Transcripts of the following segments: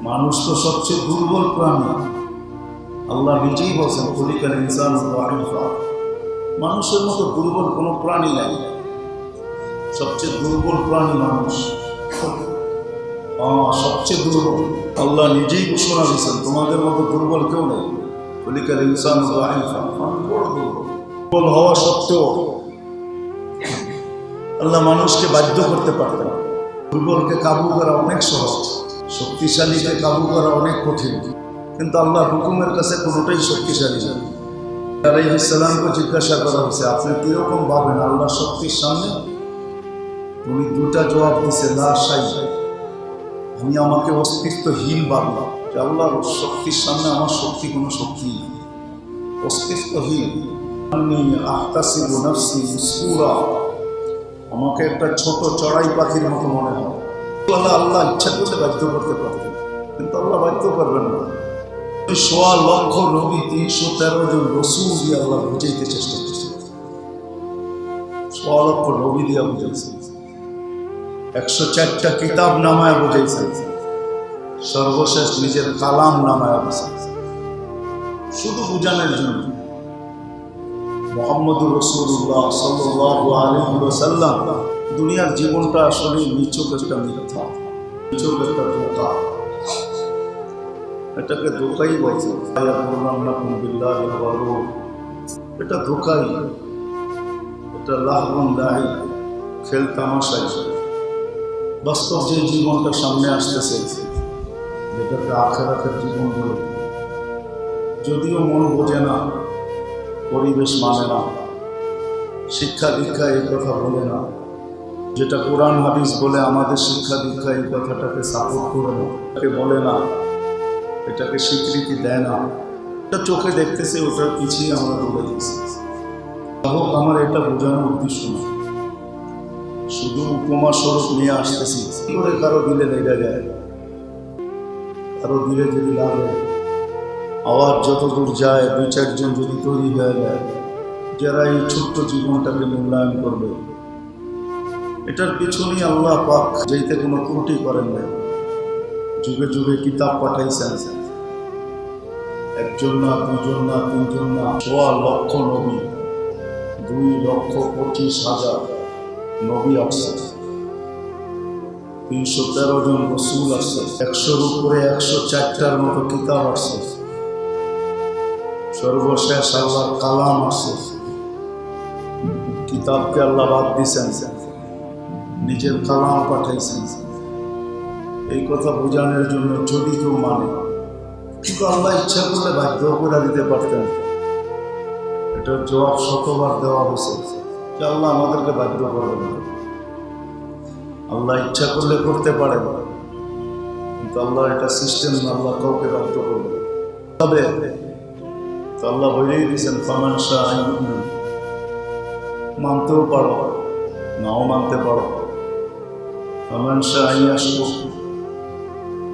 মানুষ তো সবচেয়ে দুর্বল প্রাণী। আল্লাহ নিজেই বলছেন খলিকাল ইনসানু দাঈফা, মানুষের মতো দুর্বল কোনো প্রাণী নাই। সবচেয়ে দুর্বল প্রাণী মানুষ, সবচেয়ে দুর্বল। আল্লাহ নিজেই ঘোষণা দিয়েছেন তোমাদের মতো দুর্বল কেউ নেই। খলিকাল ইনসানু দাঈফা, বড় দুর্বল হওয়া সত্ত্বেও আল্লাহ মানুষকে বাধ্য করতে পারতেন। দুর্বলকে কাবু করা অনেক সহজ, শক্তিশালীকে কাবু করা অনেক কঠিন, কিন্তু আল্লাহ হুকুমের কাছে কোনোটাই শক্তিশালী না। আলাইহিস সালামকে জিজ্ঞাসা করা হয়েছে আপনি কিরকম ভাবেন আল্লাহ শক্তির সামনে? উনি দুটা জবাব দিছে, লা শাই, আমি আমাকে অস্তিত্বহীন ভাবলাম যে আল্লাহর শক্তির সামনে আমার শক্তি কোনো শক্তি নেই, অস্তিত্বহীন। আমি আহতাসিবু নাফসি মুসকুরা, আমাকে একটা ছোট চড়াই পাখির মতো মনে হয়। আল্লাহ ইচ্ছা করলে বাধ্য করতে পারবেন, কিন্তু আল্লাহ বাধ্য করবেন না। ১৬ লক্ষ নবী, ৩১৩ জন রসুল দিয়ে আল্লাহ বুঝাইতে চেষ্টা করছে। ১৬ লক্ষ নবী দিয়ে বুঝাইছে, ১০৪টা কিতাব নামায় বুঝাইছে, সর্বশেষ নিজের কালাম নামায় বুঝাইছে, শুধু বুঝানোর জন্য। মুহাম্মদুর রাসূলুল্লাহ সাল্লাল্লাহু আলাইহি ওয়াসাল্লাম দুনিয়ার জীবনটা আসলে নিছক একটা মিথ্যা, নিছক একটা ধোঁকা। এটাকে ধোঁকাই বলছে, এটা ধোঁকাই, এটা লাহবুন লাহি, খেল তামাশাই। বাস্তব যে জীবনটা সামনে আসতেছে যেটাকে আখিরাতের জীবন বলে, যদিও মন বোঝে না, পরিবেশ মানে না, শিক্ষা দীক্ষা এই কথা বলে না, যেটা কোরআন হাদিস বলে আমাদের শিক্ষা দীক্ষা এই কথাটাকে সাপোর্ট করে না, এটাকে বলে না, এটাকে স্বীকৃতি দেয় না, এটা চোখে দেখতেছে, ওটার পিছিয়ে আমরা দৌড়ে দিচ্ছি। হোক, আমার এটা বোঝানোর উদ্দেশ্য না, শুধু উপমা স্বরূপ নিয়ে আসতেছি। কি করে কারো দিলে লেগে যায়, কারো দিলে যদি লাগে, আওয়াজ যত দূর যায়, ২-৪ জন যদি তৈরি হয়ে যায় যারা এই ছোট্ট জীবনটাকে মূল্যায়ন করবে, এটার পিছনেই আল্লাহ পাক যেতে কোনো ত্রুটি করেন না। যুগে যুগে কিতাব পাঠাইছেন, একজন না, দুজন না, তিনজন না, ১৬ লক্ষ নবী, ২,২৫,০০০ নবী আসছে, ৩১৩ জন রসুল আসছে, ১০০-র উপরে ১০৪টার মতো কিতাব আসছে, সর্বশেষ আল্লাহর কালাম আসছে। কিতাবকে আল্লাহ বাদ দিয়েছেন, নিজের কালাম পাঠাইছেন। এই কথা বোঝানোর জন্য যদি কেউ মানে, কিন্তু আল্লাহ ইচ্ছা করলে বাধ্য করে দিতে পারতেন। এটার জবাব শতবার দেওয়া হয়েছে যে আল্লাহ আমাদেরকে বাধ্য করবেন না। আল্লাহ ইচ্ছা করলে করতে পারেন, কিন্তু আল্লাহ এটা সিস্টেম না, আল্লাহ কাউকে বাধ্য করবে। তবে আল্লাহ বলেই দিয়েছেন ফামান শাআ আইয়ুমিন, মানতেও পারো, নাও মানতে পারো। ফামান শাআ আইয়াশকুর,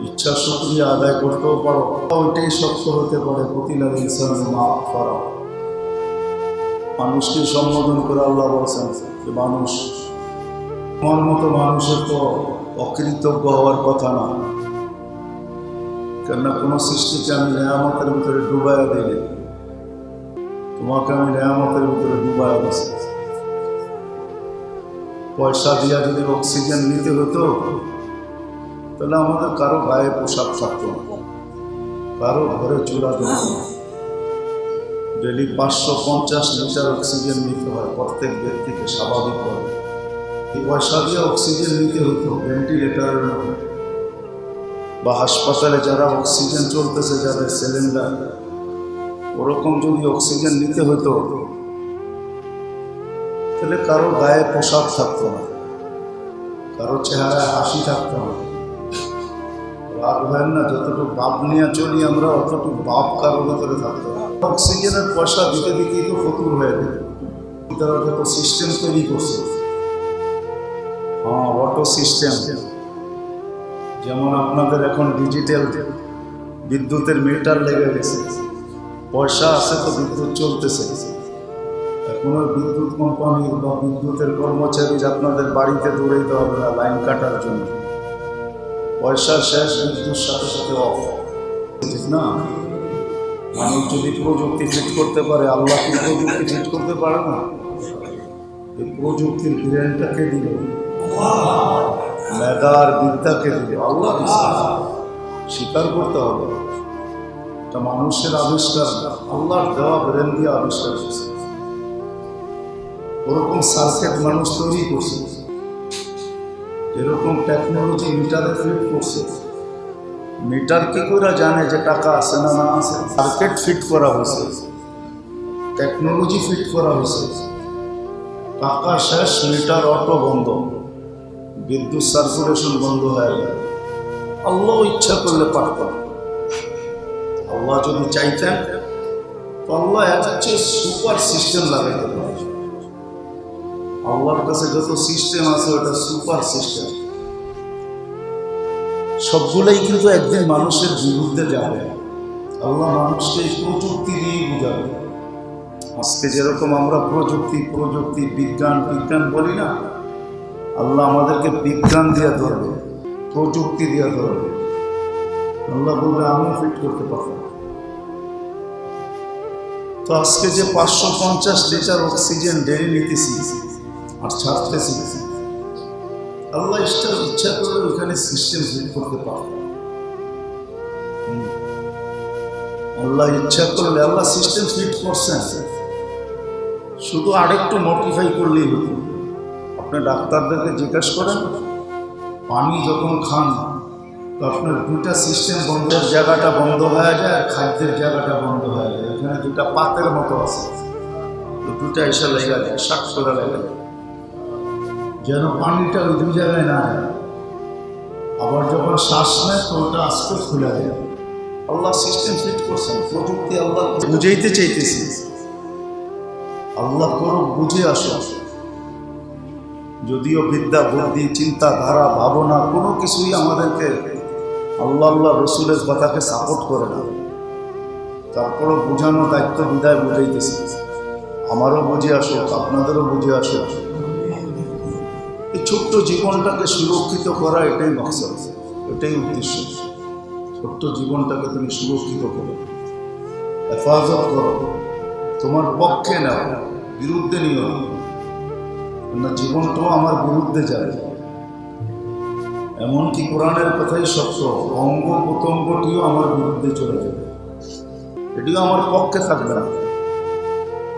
ইচ্ছা শুকরিয়া আদায় করতেও পারো, ওইটাই শক্ত হতে পারে। কুতিলাল ইনসানু মা আকফারা, মানুষকে সম্বোধন করে আল্লাহ বলছেন যে মানুষ, তোমার মতো মানুষের তো অকৃতজ্ঞ হওয়ার কথা না, কেননা কোনো সৃষ্টিকে আমি নেয়ামতের ভিতরে ডুবাইয়া দিলে, তোমাকে আমি নেয়ামতের ভিতরে ডুবাইয়া দিছি। পয়সা দিয়া যদি অক্সিজেন নিতে হতো তাহলে আমাদের কারো গায়ে পোশাক থাকতো না, কারো ঘরে চুলা দিত না। ডেলি ৫৫০ লিটার অক্সিজেন নিতে হয় প্রত্যেক ব্যক্তিকে, স্বাভাবিকভাবে। এই পয়সা দিয়ে অক্সিজেন নিতে হতো ভেন্টিলেটারের মতো, বা হাসপাতালে যারা অক্সিজেন চলতেছে, যাদের সিলিন্ডার, ওরকম যদি অক্সিজেন নিতে হতো তাহলে কারো গায়ে পোশাক থাকতো না, কারো চেহারায় হাসি থাকতো না। রাগ হয় না, যতটুকু বাপ নিয়ে চলি আমরা, অতটুকু বাপ কারোর ভেতরে থাকতো না। অক্সিজেনের পয়সা দিতে দিতেই তো ফতুর হয়ে যেত। তারা যত সিস্টেম তৈরি করছে, অটো সিস্টেম, যেমন আপনাদের এখন ডিজিটাল বিদ্যুতের মিটার লেগে গেছে, পয়সা আছে তো বিদ্যুৎ চলতেছে। এখনো বিদ্যুৎ কোম্পানির বা বিদ্যুতের কর্মচারী আপনাদের বাড়িতে দৌড়াইতে হবে না লাইন কাটার জন্য। পয়সা শেষ, মৃত্যুর সাথে সাথে অফ, ঠিক না? মানুষ যদি প্রযুক্তি ফিট করতে পারে, আল্লাহ কি প্রযুক্তি ফিট করতে পারে না? এই প্রযুক্তির ব্রেনটাকে দিল, মেধার বিদ্যাকে দিল আল্লাহ। স্বীকার করতে হবে এটা মানুষের আবিষ্কার না, আল্লাহর দেওয়া ব্রেন দিয়ে আবিষ্কার করছে। ওরকম সার্কিট মানুষ তৈরি করছে, এরকম টেকনোলজি মিটারে ফিট করছে। মিটার কি করে জানে যে টাকা আছে না না আছে? সার্কিট ফিট করা হয়েছে, টেকনোলজি ফিট করা হয়েছে। টাকা শেষ, মিটার অটো বন্ধ, বিদ্যুৎ সার্কুলেশন বন্ধ হয়ে গেল। আল্লাহ ইচ্ছা করলে পারতেন, আল্লাহ যদি চাইতেন তো আল্লাহ একটা সুপার সিস্টেম লাগাইতে পারে। আল্লাহর কাছে যত সিস্টেম আছে ওটা সুপার সিস্টেম, সবগুলাই কিন্তু একদিন মানুষের বিরুদ্ধে যাবে। আল্লাহ মানুষকে প্রযুক্তি দিয়ে বুঝাবে। আজকে যেরকম আমরা প্রযুক্তি প্রযুক্তি বিজ্ঞান বিজ্ঞান বলি না, আল্লাহ আমাদেরকে বিজ্ঞান দিয়ে ধরবে, প্রযুক্তি দিয়ে ধরবে। আল্লাহ বলবে আমিও ফিট করতে পারবো। তো আজকে যে 550 লিটার অক্সিজেন ডেলি নিতেছি আর ছাড়তেছি, আল্লাহ ইচ্ছা করলে ওখানে সিস্টেম ফিট করতে পারবে। আল্লাহ ইচ্ছা করলে আল্লাহ সিস্টেম ফিট করছেন, শুধু আরেকটু মডিফাই করলেই হতো। আপনি ডাক্তারদেরকে জিজ্ঞাসা করেন, পানি যখন খান তো আপনার দুটা সিস্টেম বন্ধের জায়গাটা বন্ধ হয়ে যায় আর খাদ্যের জায়গাটা বন্ধ হয়ে যায়। এখানে দুটা পাতের মতো আছে, দুটা এসে লেগে যায়, শাক করে লেগে যায়, যেন পানিটা ওই দুই জায়গায় না যায়। আবার যখন শ্বাস নেয় তো ওটা আস্তে খুলে যায়। আল্লাহ সিস্টেম ফিট করছেন, প্রযুক্তি আল্লাহ বুঝাইতে চাইতেছি। আল্লাহ করো বুঝে আসো। যদিও বিদ্যা বুদ্ধি চিন্তাধারা ভাবনা কোনো কিছুই আমাদেরকে আল্লাহ রসুলের কথাকে সাপোর্ট করে না, তারপরও বোঝানো দায়িত্ব বিদায় বুঝাইতেছি। আমারও বুঝে আসো, আপনাদেরও বুঝে আসো। এই ছোট্ট জীবনটাকে সুরক্ষিত করা এটাই মকসদ, এটাই উদ্দেশ্য। ছোট্ট জীবনটাকে তুমি সুরক্ষিত করো, হেফাজত করো, তোমার পক্ষে নাও, বিরুদ্ধে নিও না। জীবনটাও আমার বিরুদ্ধে যাবে, এমনকি কোরআনের কথাই সত্য, অঙ্গ প্রত্যঙ্গটিও আমার বিরুদ্ধে চলে যাবে, এটিও আমার পক্ষে থাকবে না।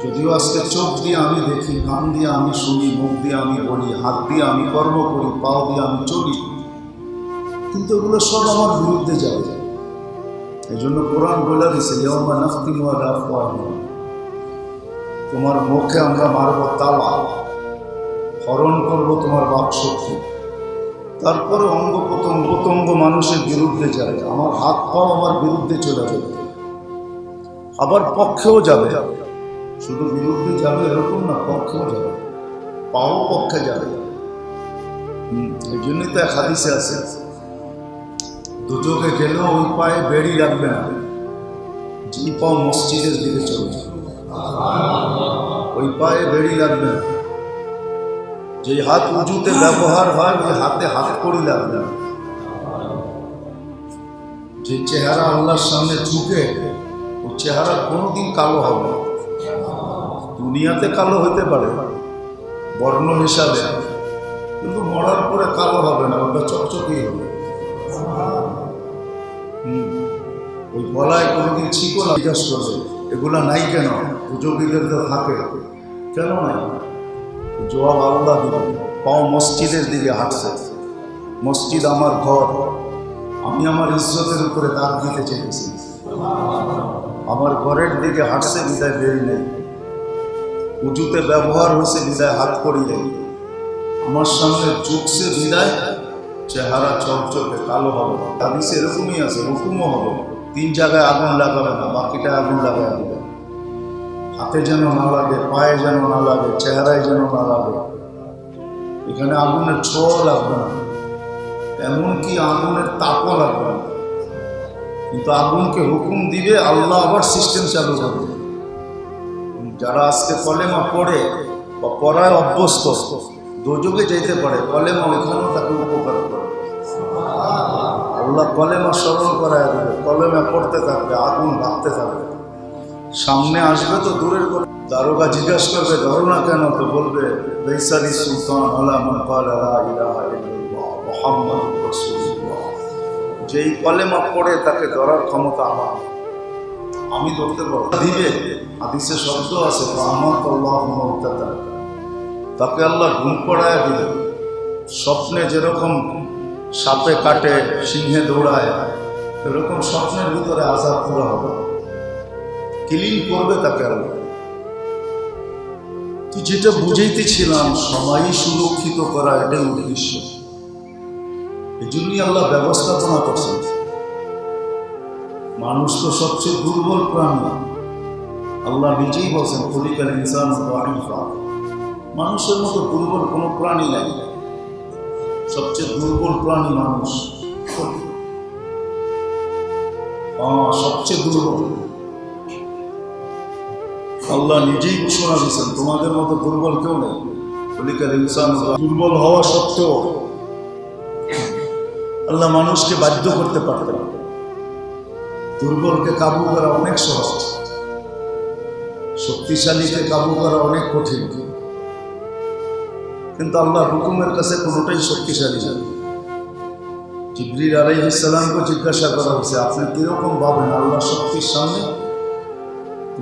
যদিও আজকে চোখ দিয়ে আমি দেখি, কান দিয়ে আমি শুনি, মুখ দিয়ে আমি বলি, হাত দিয়ে আমি কর্ম করি, পাও দিয়ে আমি চলি, কিন্তু এগুলো সব আমার বিরুদ্ধে যাবে। এই জন্য কোরআন বলে দিয়েছে, তোমার মুখে আমরা মারব তালা, হরণ করবো তোমার বাক শক্তি। তারপরে অঙ্গ প্রত্যঙ্গ মানুষের বিরুদ্ধে যাবে, আমার হাত পাও আমার বিরুদ্ধে চলে যাবে, আবার পক্ষেও যাবে। শুধু বিরুদ্ধে যাবে এরকম না, পক্ষেও যাবে, পাও পক্ষে যাবে। এই জন্যই তো এক হাদিসে আছে, দুচোখে গেলেও ওই পায়ে বেড়ি রাখবে না, যে পাও মসজিদের দিকে চলবে ওই পায়ে বেড়ি লাগবে না। যে হাত উঁচুতে ব্যবহার হয় ওই হাতে হাত করি লাগবে না। যে চেহারা আল্লাহর সামনে ঝুঁকে ওই চেহারা কোনোদিন কালো হবে না। দুনিয়াতে কালো হতে পারে বর্ণ হিসাবে, কিন্তু মরার পরে কালো হবে না, ওটা চকচকেই হবে। ওই গলায় কোনোদিন ছিকো না। জিজ্ঞাসা করবে এগুলা নাই কেন? পুজোগীদের তো থাকে, কেন নাই? জবাব আল্লাহ দিবে। পাও মসজিদের দিকে হাঁটছে, মসজিদ আমার ঘর, আমি আমার ইজ্জতের উপরে দাগ দিতে চেয়েছি। আমার ঘরের দিকে হাঁটছে বিদায় বেরি নেই, উঁচুতে ব্যবহার হয়েছে বিদায় হাত করি নেই, আমার সামনে ঝুঁকছে বিদায় চেহারা চকচকে কালো হবে। হাদিসে এরকমই আছে, হুকুমও হবে 3 জায়গায় আগুন লাগাবে না, বাকিটা আগুন লাগাবে দেবে। হাতে যেন না লাগে, পায়ে যেন না লাগে, চেহারায় যেন না লাগে। এখানে আগুনের ছোঁয়া লাগবে না, এমনকি আগুনের তাপও লাগবে না। কিন্তু আগুনকে হুকুম দিবে আল্লাহ, আবার সিস্টেম চালু করবে। যারা আজকে কলেমা পড়ে বা পড়ায় অভ্যস্ত দোজকে যেতে পারে, কলেমা ওইখানেও তাকে উপকার করে। আল্লাহ কলেমা স্মরণ করায় দেবে, কলেমা পড়তে থাকবে, আগুন ভাবতে থাকবে। সামনে আসবে তো দূরের কথা, দারোগা জিজ্ঞাসা করবে ধরো না কেন, তো বলবে লাইসালি সুলতান আলা মান ক্বালা লা ইলাহা ইল্লাল্লাহ মুহাম্মাদুর রাসূলুল্লাহ। যেই কলেমা পড়ে তাকে ধরার ক্ষমতা আমার, আমি ধরতে পারবো। দিবে হাদিসে শব্দ আছে রাহমাতুল্লাহ মুতাতা, তাকে আল্লাহ ঘুম পড়ায় দিবে। স্বপ্নে যেরকম সাপে কাটে, সিংহে দৌড়ায়, এরকম স্বপ্নের ভিতরে আযাব পুরা হবে, ক্লিন করবে তাকে আল্লাহ। তো যেটা বুঝাইতেছিলাম, সময়ই সুরক্ষিত করা, এটাই উদ্দেশ্য। এই জন্যই আল্লাহ ব্যবস্থাপনা করছেন। মানুষ তো সবচেয়ে দুর্বল প্রাণী, আল্লাহ নিজেই বলছেন খুলিকাল ইনসানু দাঈফা। মানুষের মতো দুর্বল কোনো প্রাণী নাই, সবচেয়ে দুর্বল প্রাণী মানুষ। সবচেয়ে দুর্বল। আল্লাহ নিজেই ঘোষণা দিয়েছেন তোমাদের মতো দুর্বল কেউ নেই। খুলিকাল ইনসানু। দুর্বল হওয়া সত্ত্বেও আল্লাহ মানুষকে বাধ্য করতে পারতেন। দুর্বলকে কাবু করা অনেক সহজ, শক্তিশালীকে কাবু করা অনেক কঠিন। কিন্তু আল্লাহ হুকুমের কাছে কোনোটাই শক্তিশালী না। জিবরিল আলাইহিস সালামকে জিজ্ঞাসা করা হয়েছে আপনি কিরকম ভাবেন আল্লাহ শক্তির সামনে?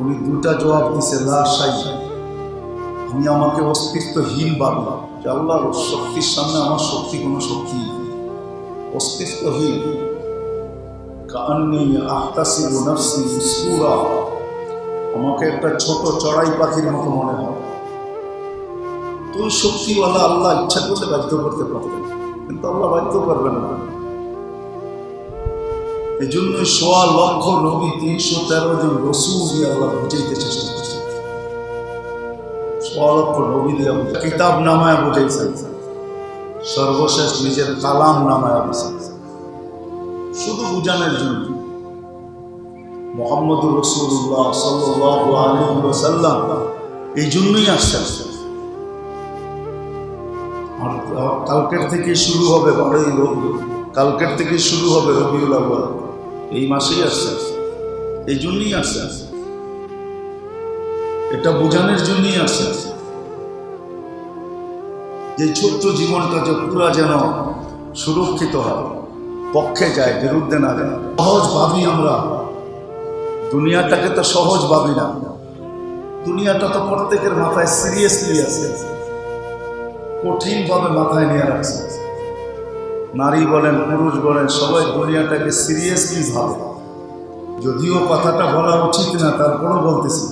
উনি দুটা জবাব দিছে, লা শাই, আমি আমাকে অস্তিত্বহীন ভাবলাম যে আল্লাহর শক্তির সামনে আমার শক্তি কোনো শক্তি, অস্তিত্বহীন। কান্নি আহতাসিবু নাফসি মুসকুরা, আমাকে একটা ছোট চড়াই পাখির মতো মনে হয়। তুই শক্তিওয়ালা, আল্লাহ ইচ্ছা করলে বাধ্য করতে পারবেন, কিন্তু আল্লাহ বাধ্য করবেন না। এই জন্য ১৬ লক্ষ নবী, ৩১৩ জন রসূল দিয়ে আল্লাহ বুঝাইতে চেষ্টা করছেন। ১৬ লক্ষ নবী দিয়ে কিতাব নামায় বুঝাইছেন, সর্বশেষ নিজের কালাম নামায় বুঝাইছেন, শুধু বুঝানোর জন্য। মুহাম্মদুর রাসূলুল্লাহ সাল্লাল্লাহু আলাইহি ওয়াসাল্লাম এই জন্যই আসছেন। আর কালকের থেকে শুরু হবে কালকের থেকে শুরু হবে রবিউল আউয়াল, এই মাসেই আসছে, এই জন্যই আসছে, এটা বোঝানোর জন্যই আসছে যে ছোট্ট জীবনটা যে পুরা যেন সুরক্ষিত হয়, পক্ষে যায়, বিরুদ্ধে না যায়। সহজ ভাবি আমরা, দুনিয়াটাকে তো সহজ ভাবি না। দুনিয়াটা তো প্রত্যেকের মাথায় সিরিয়াসলি আছে, কঠিনভাবে মাথায় নিয়ে রাখছে। নারী বলেন, পুরুষ বলেন, সবাই দুনিয়াটাকে সিরিয়াসলি ভাবে। যদিও কথাটা বলা উচিত না, তারপরও বলতেছি।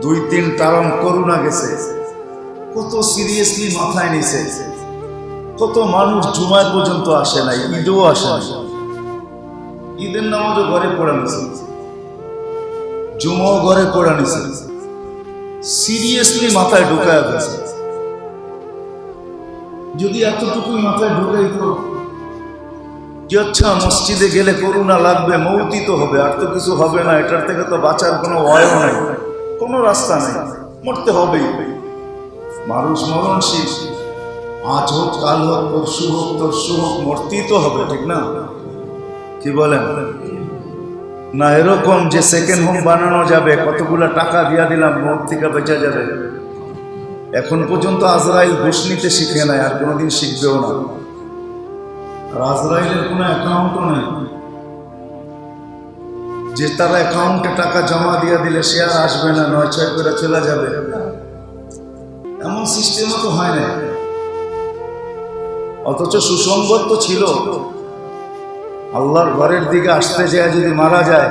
২-৩ টার্ম করোনা গেছে, কত সিরিয়াসলি মাথায় নিছে। কত মানুষ জুমায় পর্যন্ত আসে নাই, ঈদও আসে না। ঈদের নামাজও ঘরে পড়া নিছে, জুমাও ঘরে পড়া নিছে, সিরিয়াসলি মাথায় ঢুকায় গেছে। যদি এতটুকুই মাথায় ঢুকাইত যে আচ্ছা মসজিদে গেলে করোনা লাগবে, মৌতি তো হবে, আর তো কিছু হবে না, এটার থেকে তো বাঁচার কোনো ওয়ায়ও নাই, কোনো রাস্তা নেই, মরতে হবেই। মানুষ মরণশীল, আজ হোক কাল হোক পরশু হোক তরশু হোক, মরতেই তো হবে, ঠিক না? কি বলেন? না এরকম যে সেকেন্ড হোম বানানো যাবে, কতগুলো টাকা দিয়া দিলাম মৌত থেকে বেঁচে যাবে। এখন পর্যন্ত আজরাইল ঘুষ নিতে শিখে নাই, আর কোনোদিন শিখবেও না। আর আজরাইলের কোনো অ্যাকাউন্টও নেই যে তার অ্যাকাউন্টে টাকা জমা দিয়ে দিলে সে আর আসবে না, ৯-৬ করে চলে যাবে। এমন সিস্টেমও তো হয় না। অথচ সুসংবাদ তো ছিল, আল্লাহর ঘরের দিকে আসতে যায় যদি মারা যায়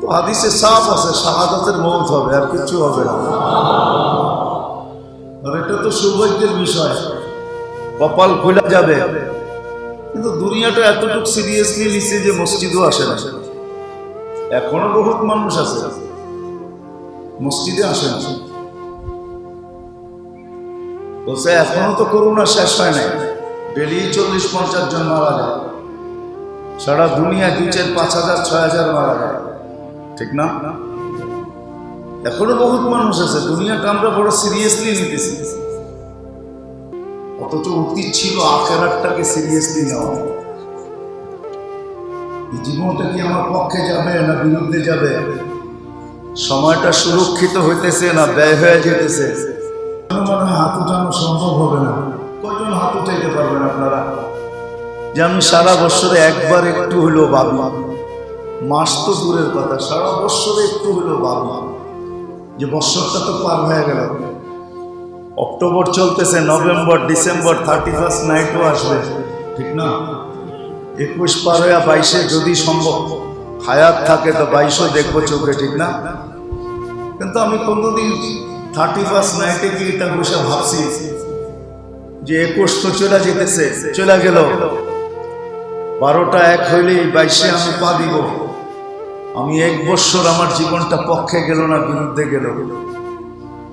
তো হাদিসে সাফ আছে শাহাদাতের মওত হবে, আর কিছু হবে না। আর এটা তো সৌভাগ্যের বিষয়, কপাল খোলা যাবে। কিন্তু দুনিয়াটা এতটুকু সিরিয়াসলি নিচ্ছে যে মসজিদও আসে না। এখনো বহুত মানুষ আছে মসজিদে আসে না, বলছে এখনো তো করোনা শেষ হয় নাই, ডেলি 40-50 জন মারা যায়, সারা দুনিয়া 2-4-5,000-6,000 মারা যায়, ঠিক না? এখনো বহুত মানুষ আছে। দুনিয়াটা আমরা বড় সিরিয়াসলি নিতেছি, অথচ উচিত ছিল আখিরাতটাকে সিরিয়াসলি নেওয়া। এই জীবনটা কি আমার পক্ষে যাবে না বিরুদ্ধে যাবে? সময়টা সুরক্ষিত হইতেছে না ব্যয় হয়ে যেতেছে? মনে হয় হাত উঠানো সম্ভব হবে না। কয়জন হাত উঠাইতে পারবেন আপনারা যে আমি সারা বছরে একবার একটু হইলেও ভাবি? মাস তো দূরের কথা, সারা বছরে একটু হইলেও ভাবি যে বছরটা তো পার হয়ে গেল। অক্টোবর চলতেছে, নভেম্বর, ডিসেম্বর, 31 নাইটও আসবে, ঠিক না? 21 পার হয়ে 22 যদি সম্ভব হায়াত থাকে তো 22ও দেখবো চোখে, ঠিক না? কিন্তু আমি কোনদিন 31 নাইটে কি এটা বসে ভাবছি যে 21 তো চলে যেতেছে, চলে গেল, 12টা 1 হইলেই 22-এ আমি পা দিব। আমি 1 বছর আমার জীবনটা পক্ষে গেল না বিরুদ্ধে গেল,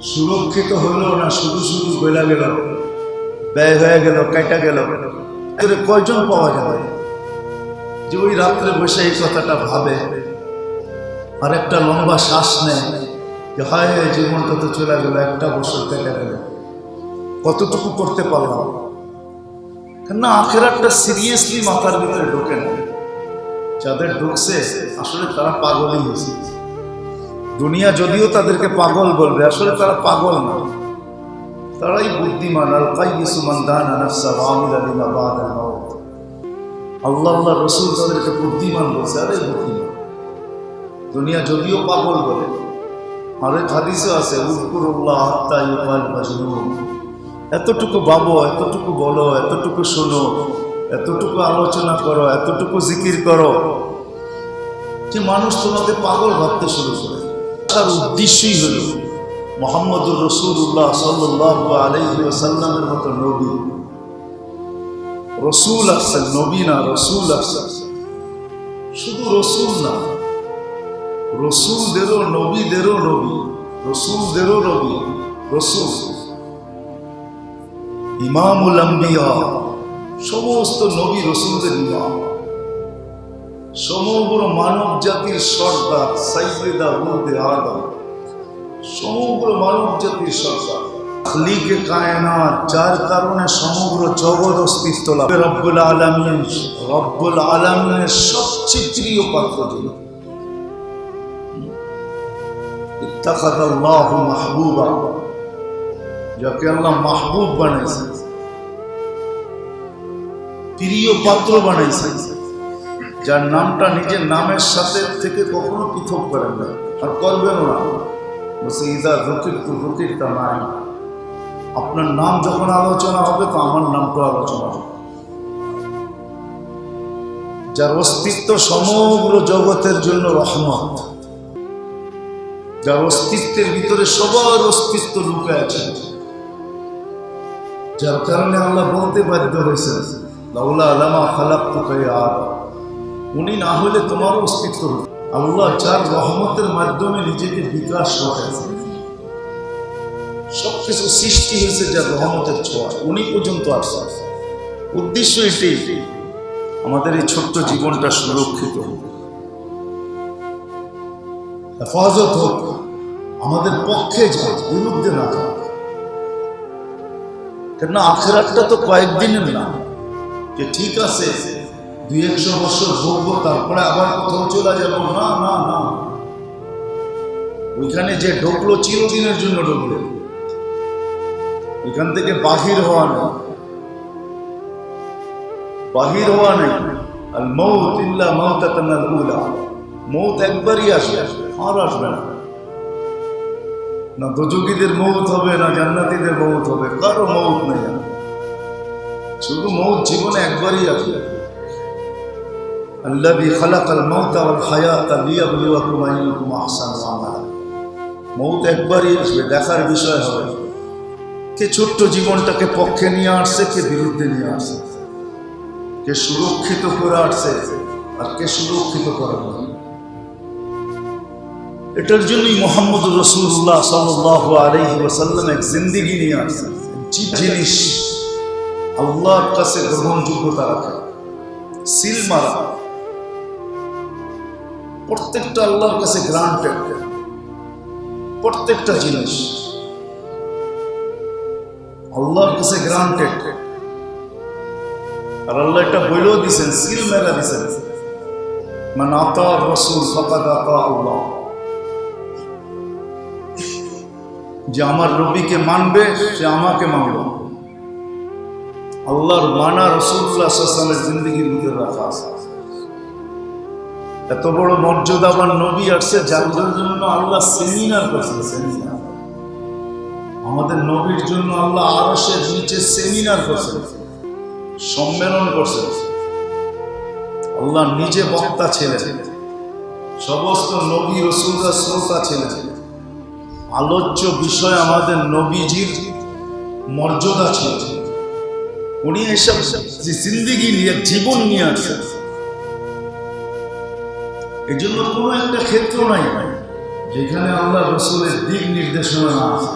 সুরক্ষিত হলো না শুধু শুধু বেলা গেল, ব্যয় হয়ে গেল, কেটে গেল। কয়জন পাওয়া যাবে যে ওই রাত্রে বসে এই কথাটা ভাবে আর একটা লম্বা শ্বাস নেয় যে হায় জীবনটা তো চলে গেল, 1টা বছর কেটে গেল, কতটুকু করতে পারলাম? কেননা আখিরাতটা সিরিয়াসলি মাথার ভিতরে ঢোকে না। যাদের ঢুকছে আসলে তারা পাগলই হয়েছে। দুনিয়া যদিও তাদেরকে পাগল বলবে, আসলে তারা পাগল না, তারাই বুদ্ধিমান। আল কাইয়িসু মান দানা নাফসা ওয়া আমিলা লিমা বাদাল মাউত। আল্লাহ রাসূল তাদেরকে বুদ্ধিমান বলছে। আরে বুদ্ধিমান, দুনিয়া যদিও পাগল বলে। আরেক হাদিসে আছে উযকুরুল্লাহ হাত্তা ইউকাল মাজনুন। এতটুকু ভাবো, এতটুকু বলো, এতটুকু শোনো, এতটুকু আলোচনা করো, এতটুকু জিকির করো যে মানুষ তোমাকে পাগল ভাবতে শুরু করে। তার উদ্দেশ্যই হল মুহাম্মদুর রাসূলুল্লাহ সাল্লাল্লাহু আলাইহি ওয়াসাল্লামের মতো নবী, রসুল আসছেন, নবী না, রসুল আসছেন। শুধু রসুল না, রসুলদেরও নবীদেরও নবী, রসুলদেরও নবী, রসুল ইমামুল আম্বিয়া, সমস্ত নবী রসুলদের ইমাম, সমগ্র মানব জাতির সর্দার, সাইয়্যিদা ওয়ালদে আদম, সমগ্র মানব জাতির সর্দার, খালিকে কায়নাত, যার কারণে সমগ্র জগৎ অস্তিত্ব লাভ, রব্বুল আলামিন, রব্বুল আলামিনের সবচেয়ে প্রিয় পাত্র যিনি। ইত্তাখাযাল্লাহু মাহবুবা, যাকে আল্লাহ মাহবুব বানাইছে, প্রিয় পাত্র বানাইছে, যার নামটা নিজের নামের সাথে থেকে কখনো পৃথক করেন না আর করবেন না। আপনার নাম যখন আলোচনা হবে তো আমার নামটা আলোচনা হবে। যার অস্তিত্ব সমগ্র জগতের জন্য রহমত, যার অস্তিত্বের ভিতরে সবার অস্তিত্ব লুকায় আছে, যার কারণে আল্লাহ বলতে বাধ্য হয়েছে লাউলা আলামা খালাকতুকা ইয়া আদম, উনি না হলে তোমার অস্তিত্ব হতো। আল্লাহ যার রহমতের মাধ্যমে নিজেকে বিকাশ ঘটাইছে, সবকিছু সৃষ্টি হয়েছে যার রহমতের ছোঁয়া, উনি পর্যন্ত আসছে। উদ্দেশ্য এটাই, আমাদের এই ছোট্ট জীবনটা সুরক্ষিত হোক, হেফাজত হোক, আমাদের পক্ষে যাক, বিরুদ্ধে না যাক। কেননা আখিরাতটা তো কয়েকদিনের না যে ঠিক আছে 200-100 বছর ভোগবো তারপরে আবার কোথাও চলে যাবো, না না না। ওইখানে যে ঢুকলো চিরদিনের জন্য ঢুকলো, ওইখান থেকে বাহির হওয়া নেই, বাহির হওয়া নেই। আল মউত ইল্লা মাউতাতানাল উলা, মউত একবারই আসবে, আর আসবে না। না দোজখীদের মউত হবে, না জান্নাতীদের মউত হবে, কারো মউত নেই। শুধু মউত জীবনে একবারই আসবে। আল্লাযী খালাকাল মাউতা ওয়াল হায়াতা লিয়াবলুয়াকুম আইয়ুকুম আহসানু আমালা। মউত একবারই আসবে, দেখার বিষয় হবে কে ছোট্ট জীবনটাকে পক্ষে নিয়ে আসছে, কে বিরুদ্ধে নিয়ে আসছে, কে সুরক্ষিত করে আসছে আর কে সুরক্ষিত করা হবে। এটার জন্যই মুহাম্মদুর রাসূলুল্লাহ সাল্লাল্লাহু আলাইহি ওয়াসাল্লাম এক জিন্দেগি নিয়ে আসছেন, যে জিনিস আল্লাহর কাছে গ্রহণযোগ্যতা রাখে, সিল মারা, প্রত্যেকটা আল্লাহর কাছে গ্রান্টেড, প্রত্যেকটা জিনিস। আল্লাহর কাছে গ্রান্টেড। আর আল্লাহ এটা বলেও দিয়েছেন, সিল মেরা দিয়েছেন, মান আতা রাসূল ফাকাদ আতা আল্লাহ, যে আমার নবীকে মানবে সে আমাকে মানবে। আল্লাহর মানা রাসূলুল্লাহ সাল্লাল্লাহু আলাইহি ওয়াসাল্লামের জিন্দেগির ভিতরে রাখা আছে। এত বড় মর্যাদাবান নবী আসছে যাদের জন্য আল্লাহ সেমিনার করছেন। সেমিনার আমাদের নবীর জন্য আল্লাহ আরশের নিচে সেমিনার করছেন, সম্মেলন করছেন। আল্লাহ নিজে বক্তা ছিলেন, সমস্ত নবী রাসূলরা শ্রোতা ছিলেন। আলোচ্য বিষয় আমাদের নবীজির মর্যাদা ছিল। উনি এসব জিন্দেগি নিয়ে, জীবন নিয়ে আসছেন। এই জন্য কোনো একটা ক্ষেত্র নাই যেখানে আল্লাহ রাসূলের দিক নির্দেশনা না আছে।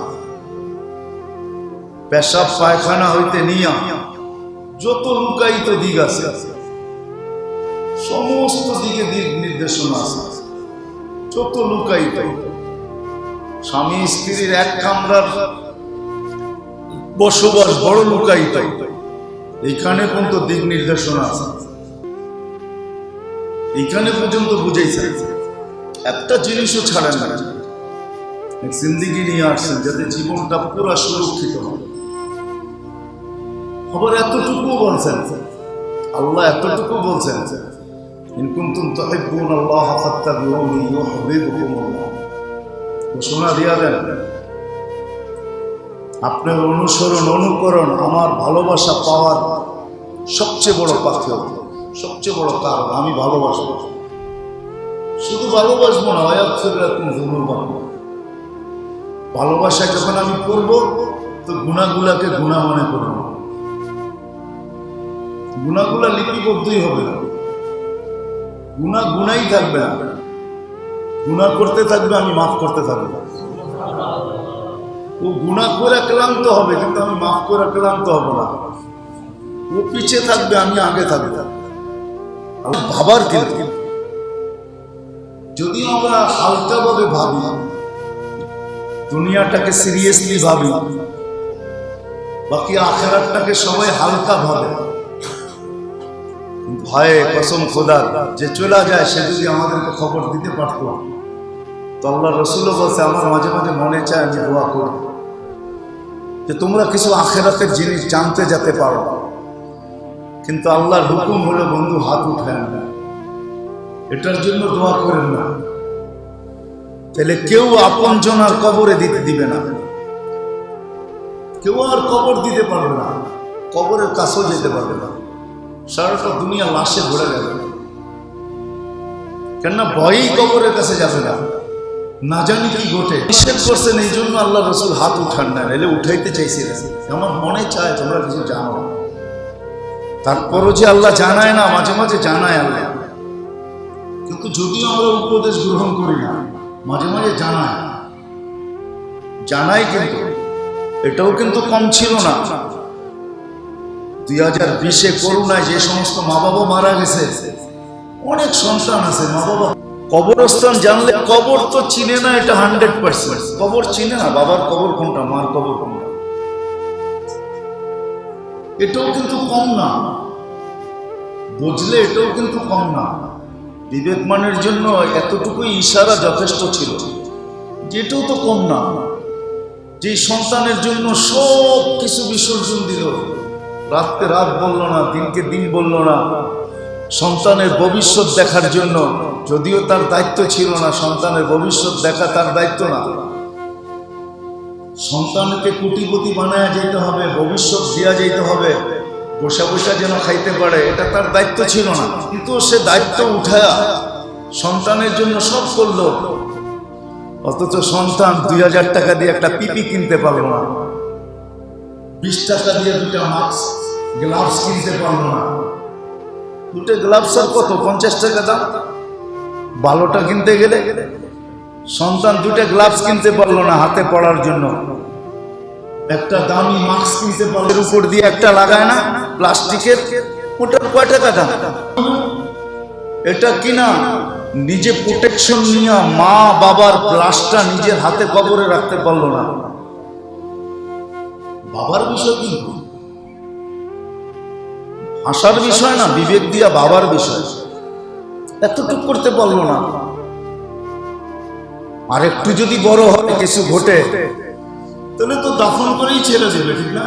পেশাব পায়খানা হইতে নিয়া যত লুকায়িত দিক আছে সমস্ত দিকে দিক নির্দেশনা আছে। যত লুকায়িত, স্বামী স্ত্রীর এক কামরার বসবাস বড় লুকায়িত, এইখানে পর্যন্ত দিক নির্দেশনা আছে। এইখানে পর্যন্ত বুঝাইছে, একটা জিনিসও ছাড়েন না। জিন্দেগি নিয়ে আসছেন যাতে জীবনটা পুরা সুরক্ষিত হয়। আবার এতটুকু বলছেন, আল্লাহ এতটুকু বলছেন, ইন কুনতুম তুহিব্বুনাল্লাহ ফাত্তাবিউনি ইউহিব্বুকুমুল্লাহ। ঘোষণা দিয়া দেন, আপনার অনুসরণ অনুকরণ আমার ভালোবাসা পাওয়ার সবচেয়ে বড় পাথর, সবচেয়ে বড় কারণ। আমি ভালোবাসবো, শুধু ভালোবাসবো না, ভালোবাসা যখন আমি করবো তো গুণাগুলাকে গুণা মনে করব। গুণাগুলা লিপিবদ্ধই হবে না, গুণা গুণাই থাকবে না। গুণা করতে থাকবে, আমি মাফ করতে থাকবো। ও গুণা করে ক্লান্ত হবে, কিন্তু আমি মাফ করে ক্লান্ত হব না। ও পিছিয়ে থাকবে, আমি আগে থাকবো। ভাবার কিন্তু যদি আমরা হালকাভাবে ভাবি, দুনিয়াটাকে সিরিয়াসলি ভাবি, বাকি আখিরাতটাকে সবাই হালকা ভাবে। ভয়ে কসম খোদার, যে চলে যায় সে যদি আমাদেরকে খবর দিতে পারতো তো আল্লাহ রাসূলও বলছে, আমার মাঝে মাঝে মনে চায় আমি দোয়া করি যে তোমরা কিছু আখিরাতের জিনিস জানতে যেতে পারো। কিন্তু আল্লাহর হুকুম হলো বন্ধু হাত উঠায় না, এটার জন্য দোয়া করেন না। তাহলে কেউ আপন জনার কবরে দিতে দিবে না, কেউ আর কবর দিতে পারবে না, কবরের কাছেও যেতে পারবে না। সারাটা দুনিয়া লাশে ভরে যাবে, কেননা ভয়ই কবরের কাছে যাবে না, না জানি কি ঘটে। নিষেধ করছেন, এই জন্য আল্লাহ রাসূল হাত উঠান না, নাহলে উঠাইতে চাইছিলেন। আমার মনে চায় তোমরা কিছু জানো, তারপরও যে আল্লাহ জানায় না, মাঝে মাঝে জানায় আল্লাহ। কিন্তু যদিও আমরা উপদেশ গ্রহণ করি না, মাঝে মাঝে জানাই। কিন্তু এটাও কিন্তু কম ছিল না। 2020-এ করোনায় যে সমস্ত মা বাবা মারা গেছে, অনেক সন্তান আছে মা বাবা কবরস্থান জানলে, কবর তো চিনে না, এটা 100%। কবর চিনে না, বাবার কবর কোনটা, মার কবর কোনটা। এটাও কিন্তু কম না, বুঝলে এটাও কিন্তু কম না। বিবেকমানের জন্য এতটুকুই ইশারা যথেষ্ট ছিল, যেটাও তো কম না। যে সন্তানের জন্য সব কিছু বিসর্জন দিল, রাতকে রাত বলল না, দিনকে দিন বলল না, সন্তানের ভবিষ্যৎ দেখার জন্য। যদিও তার দায়িত্ব ছিল না, সন্তানের ভবিষ্যৎ দেখা তার দায়িত্ব না। সন্তানকে কোটিপতি বানায় যেতে হবে, ভবিষ্যৎ দেওয়া যেতে হবে, বসা বসা যেন খাইতে পারে, এটা তার দায়িত্ব ছিল না। কিন্তু সে দায়িত্ব উঠায়া সন্তানের জন্য সব করলো। অথচ সন্তান 2000 টাকা দিয়ে একটা পিপি কিনতে পারলো না, 20 টাকা দিয়ে দুটা মাস্ক গ্লাভস কিনতে পারলো না। দুটো গ্লাভস আর কত, 50 টাকা দাম। ভালোটা কিনতে গেলে সন্তান দুটো গ্লাভস কিনতে পারলো না হাতে পড়ার জন্য। একটা দামি মাস্ক কিনতে পারলো, এর উপর দিয়ে একটা লাগায় না প্লাস্টিকের, ওটার কয় টাকা দাম। এটা কিনা নিজে প্রোটেকশন নিয়ে মা বাবার প্লাসটা নিজের হাতে কবরে রাখতে পারলো না। বাবার বিষয় কিন্তু ভাষার বিষয় না, বিবেক দিয়া বাবার বিষয়। এতটুকু করতে পারলো না, আর একটু যদি বড় হয় কিছু ঘটে তাহলে তো দাফন করেই ছেড়ে দেবে, ঠিক না?